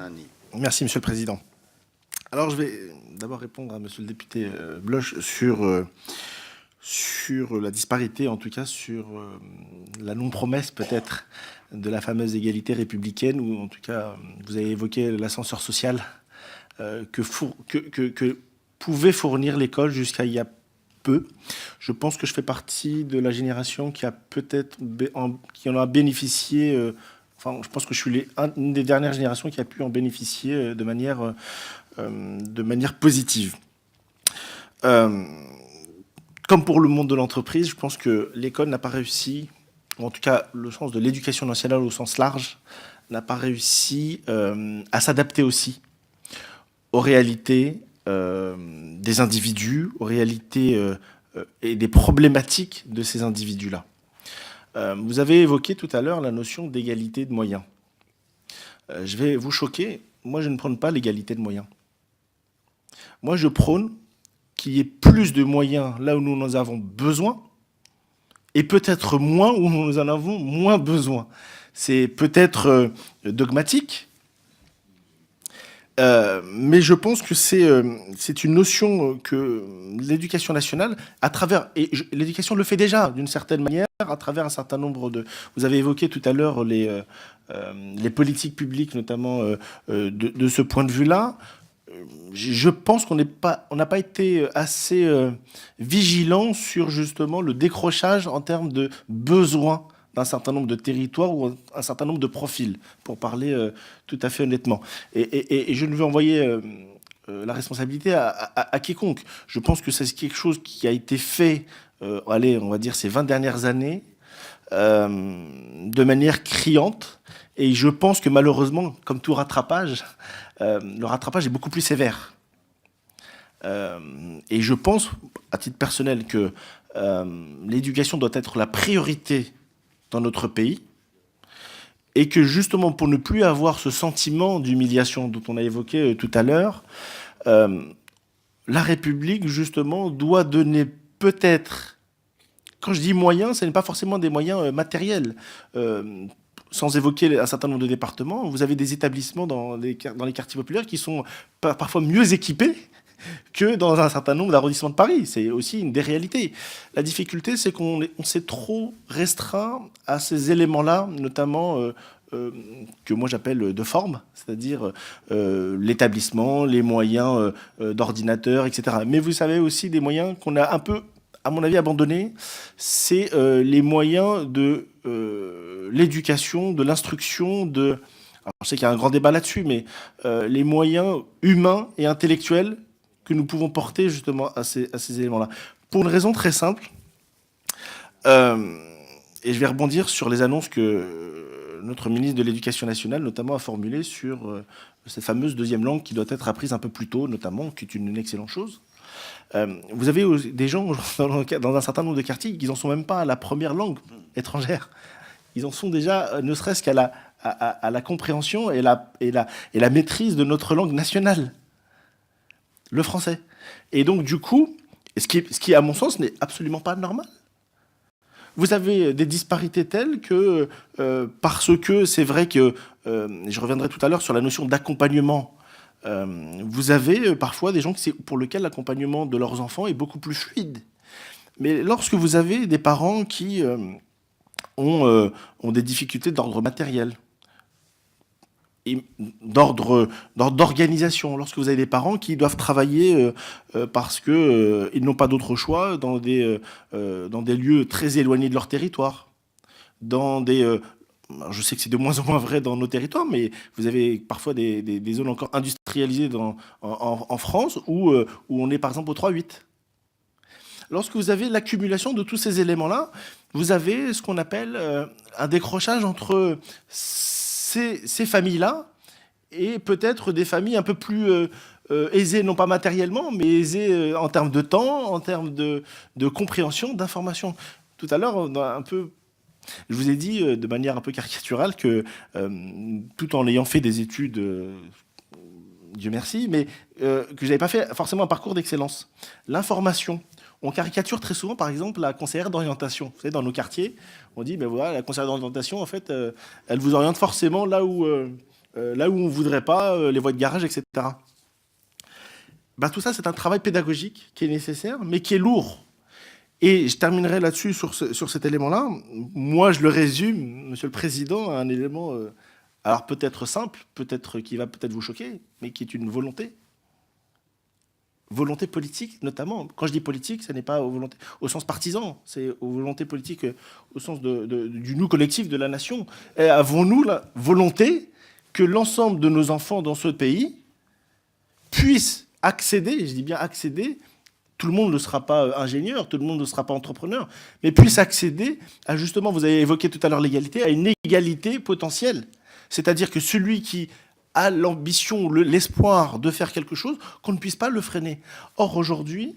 Nani. Merci, Monsieur le Président. Alors, je vais d'abord répondre à Monsieur le député Bloch sur la disparité, en tout cas sur la non-promesse peut-être de la fameuse égalité républicaine, ou en tout cas, vous avez évoqué l'ascenseur social que pouvait fournir l'école jusqu'à il y a peu. Je pense que je fais partie de la génération qui a peut-être qui en a bénéficié. Enfin, je pense que je suis une des dernières générations qui a pu en bénéficier de manière positive. Comme pour le monde de l'entreprise, je pense que l'école n'a pas réussi, ou en tout cas le sens de l'éducation nationale au sens large, n'a pas réussi à s'adapter aussi aux réalités des individus, aux réalités et des problématiques de ces individus-là. Vous avez évoqué tout à l'heure la notion d'égalité de moyens. Je vais vous choquer, moi je ne prône pas l'égalité de moyens. Moi je prône qu'il y ait plus de moyens là où nous en avons besoin, et peut-être moins où nous en avons moins besoin. C'est peut-être dogmatique, mais je pense que c'est une notion que l'éducation nationale, à travers, et l'éducation le fait déjà d'une certaine manière, à travers un certain nombre de... Vous avez évoqué tout à l'heure les politiques publiques, notamment de ce point de vue-là. Je pense qu'on n'a pas été assez vigilant sur justement le décrochage en termes de besoins d'un certain nombre de territoires ou un certain nombre de profils, pour parler tout à fait honnêtement. Et je ne veux envoyer la responsabilité à quiconque. Je pense que c'est quelque chose qui a été fait, allez, on va dire ces 20 dernières années, de manière criante. Et je pense que malheureusement, comme tout rattrapage, le rattrapage est beaucoup plus sévère. Et je pense, à titre personnel, que l'éducation doit être la priorité dans notre pays, et que justement, pour ne plus avoir ce sentiment d'humiliation dont on a évoqué tout à l'heure, la République, justement, doit donner peut-être, quand je dis moyens, ce n'est pas forcément des moyens matériels. Sans évoquer un certain nombre de départements, vous avez des établissements dans les quartiers populaires qui sont parfois mieux équipés que dans un certain nombre d'arrondissements de Paris. C'est aussi une des réalités. La difficulté, c'est qu'on s'est trop restreint à ces éléments-là, notamment que moi j'appelle de forme, c'est-à-dire l'établissement, les moyens d'ordinateur, etc. Mais vous savez aussi des moyens qu'on a un peu, à mon avis, abandonnés, c'est les moyens de l'éducation, de l'instruction, Alors, je sais qu'il y a un grand débat là-dessus, mais les moyens humains et intellectuels que nous pouvons porter justement à ces éléments-là. Pour une raison très simple, et je vais rebondir sur les annonces que notre ministre de l'Éducation nationale, notamment, a formulées sur cette fameuse deuxième langue qui doit être apprise un peu plus tôt, notamment, qui est une excellente chose. Vous avez des gens dans un certain nombre de quartiers qui n'en sont même pas à la première langue étrangère. Ils en sont déjà, ne serait-ce qu'à la compréhension et la maîtrise de notre langue nationale, le français. Et donc, du coup, ce qui à mon sens, n'est absolument pas normal. Vous avez des disparités telles que, parce que c'est vrai que, je reviendrai tout à l'heure sur la notion d'accompagnement, vous avez parfois des gens pour lesquels l'accompagnement de leurs enfants est beaucoup plus fluide. Mais lorsque vous avez des parents qui ont des difficultés d'ordre matériel, d'organisation, lorsque vous avez des parents qui doivent travailler parce qu'ils n'ont pas d'autre choix dans des lieux très éloignés de leur territoire, je sais que c'est de moins en moins vrai dans nos territoires, mais vous avez parfois des zones encore industrialisées en France où on est par exemple au 3-8. Lorsque vous avez l'accumulation de tous ces éléments-là, vous avez ce qu'on appelle un décrochage entre ces familles-là et peut-être des familles un peu plus aisées, non pas matériellement, mais aisées en termes de temps, en termes de compréhension, d'information. Tout à l'heure, je vous ai dit de manière un peu caricaturale que tout en ayant fait des études, Dieu merci, mais que je n'avais pas fait forcément un parcours d'excellence. L'information. On caricature très souvent, par exemple, la conseillère d'orientation. Vous savez, dans nos quartiers, on dit, ben voilà, la conseillère d'orientation, en fait, elle vous oriente forcément là où là où on ne voudrait pas, les voies de garage, etc. Bah, tout ça, c'est un travail pédagogique qui est nécessaire, mais qui est lourd. Et je terminerai là-dessus sur cet élément-là. Moi, je le résume, Monsieur le Président, à un élément, alors peut-être simple, peut-être qui va peut-être vous choquer, mais qui est une volonté. Volonté politique, notamment. Quand je dis politique, ce n'est pas au sens partisan, c'est aux volontés politiques au sens du nous collectif de la nation. Et avons-nous la volonté que l'ensemble de nos enfants dans ce pays puissent accéder, je dis bien accéder, tout le monde ne sera pas ingénieur, tout le monde ne sera pas entrepreneur, mais puisse accéder à, justement, vous avez évoqué tout à l'heure l'égalité, à une égalité potentielle. C'est-à-dire que celui qui a l'ambition, l'espoir de faire quelque chose, qu'on ne puisse pas le freiner. Or, aujourd'hui,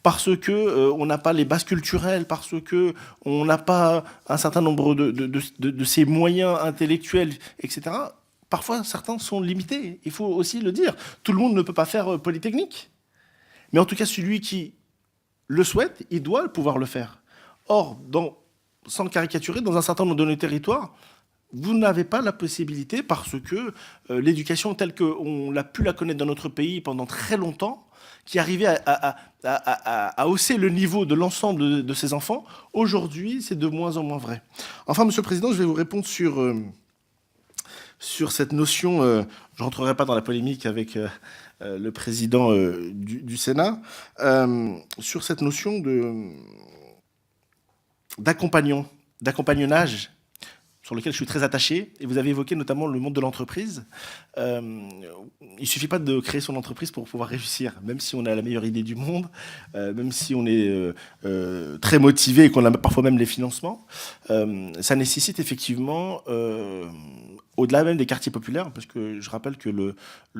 parce qu'on n'a pas les bases culturelles, parce qu'on n'a pas un certain nombre de ces moyens intellectuels, etc., parfois, certains sont limités. Il faut aussi le dire. Tout le monde ne peut pas faire Polytechnique. Mais en tout cas, celui qui le souhaite, il doit pouvoir le faire. Or, sans le caricaturer, dans un certain nombre de nos territoires, vous n'avez pas la possibilité, parce que l'éducation telle qu'on l'a pu la connaître dans notre pays pendant très longtemps, qui arrivait à hausser le niveau de l'ensemble de ces enfants, aujourd'hui, c'est de moins en moins vrai. Enfin, Monsieur le Président, je vais vous répondre sur cette notion, je ne rentrerai pas dans la polémique avec le président du Sénat, sur cette notion d'accompagnonnage, sur lequel je suis très attaché, et vous avez évoqué notamment le monde de l'entreprise. Il ne suffit pas de créer son entreprise pour pouvoir réussir, même si on a la meilleure idée du monde, même si on est très motivé et qu'on a parfois même les financements. Ça nécessite effectivement, au-delà même des quartiers populaires, parce que je rappelle que le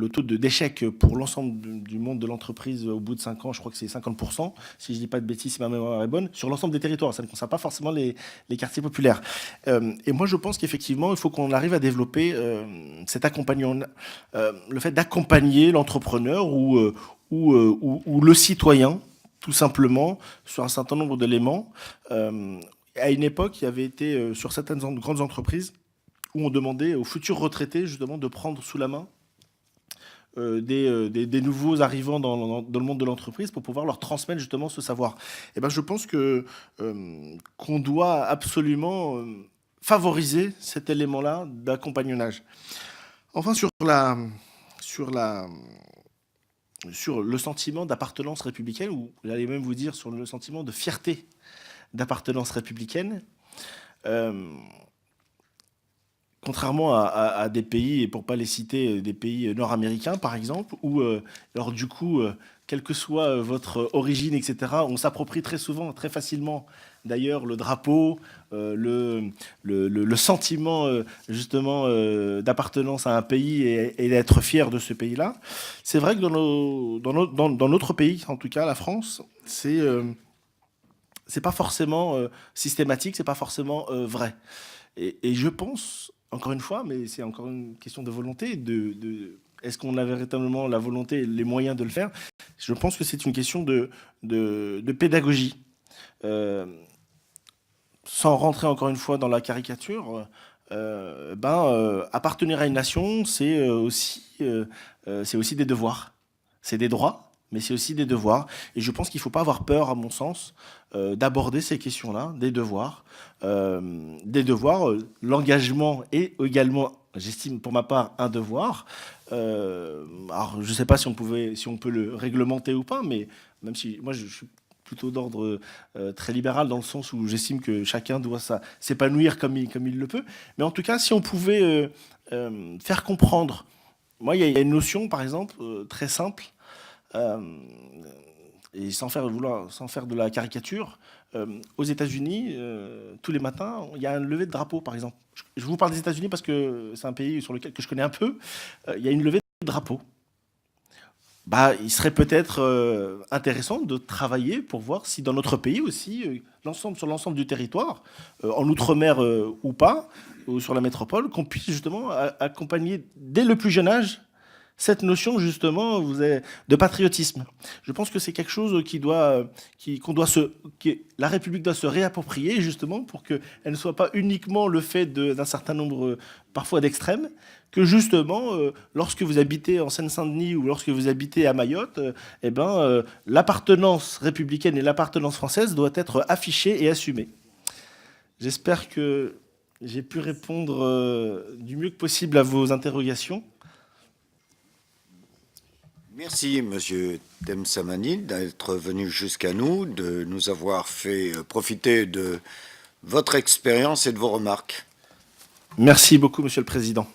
taux d'échec pour l'ensemble du monde de l'entreprise au bout de 5 ans, je crois que c'est 50%, si je ne dis pas de bêtises, si ma mémoire est bonne, sur l'ensemble des territoires. Ça ne concerne pas forcément les quartiers populaires. Et moi, je pense qu'effectivement, il faut qu'on arrive à développer cet accompagnement, le fait d'accompagner l'entrepreneur ou le citoyen, tout simplement, sur un certain nombre d'éléments. À une époque, il y avait été, sur certaines grandes entreprises, où on demandait aux futurs retraités, justement, de prendre sous la main des nouveaux arrivants dans le monde de l'entreprise pour pouvoir leur transmettre justement ce savoir. Et ben, je pense qu'on doit absolument favoriser cet élément-là d'accompagnonnage. Enfin, sur le sentiment d'appartenance républicaine, ou j'allais même vous dire sur le sentiment de fierté d'appartenance républicaine, contrairement à des pays, et pour ne pas les citer, des pays nord-américains par exemple, où, alors du coup, quelle que soit votre origine, etc., on s'approprie très souvent, très facilement, d'ailleurs, le drapeau, le sentiment justement d'appartenance à un pays et d'être fier de ce pays-là. C'est vrai que dans notre pays, en tout cas la France, c'est pas forcément systématique, c'est pas forcément vrai. Et je pense, encore une fois, mais c'est encore une question de volonté, est-ce qu'on a véritablement la volonté et les moyens de le faire? Je pense que c'est une question de pédagogie. Sans rentrer encore une fois dans la caricature, appartenir à une nation, c'est aussi des devoirs. C'est des droits, mais c'est aussi des devoirs. Et je pense qu'il ne faut pas avoir peur, à mon sens, d'aborder ces questions-là, des devoirs. L'engagement est également, j'estime pour ma part, un devoir. Alors, je ne sais pas si on peut le réglementer ou pas, mais même si moi, je suis plutôt d'ordre très libéral, dans le sens où j'estime que chacun doit s'épanouir comme il le peut. Mais en tout cas, si on pouvait faire comprendre... Moi, il y a une notion, par exemple, très simple, et sans faire de la caricature, aux États-Unis, tous les matins, il y a un lever de drapeau, par exemple. Je vous parle des États-Unis parce que c'est un pays que je connais un peu. Il y a une levée de drapeau. Il serait peut-être intéressant de travailler pour voir si dans notre pays aussi, sur l'ensemble du territoire, en outre-mer ou pas, ou sur la métropole, qu'on puisse justement accompagner dès le plus jeune âge cette notion justement de patriotisme. Je pense que c'est quelque chose la République doit se réapproprier justement pour qu'elle ne soit pas uniquement le fait d'un certain nombre parfois d'extrêmes, que justement, lorsque vous habitez en Seine-Saint-Denis ou lorsque vous habitez à Mayotte, l'appartenance républicaine et l'appartenance française doit être affichée et assumée. J'espère que j'ai pu répondre du mieux que possible à vos interrogations. Merci, Monsieur Temsamani, d'être venu jusqu'à nous, de nous avoir fait profiter de votre expérience et de vos remarques. Merci beaucoup, Monsieur le Président.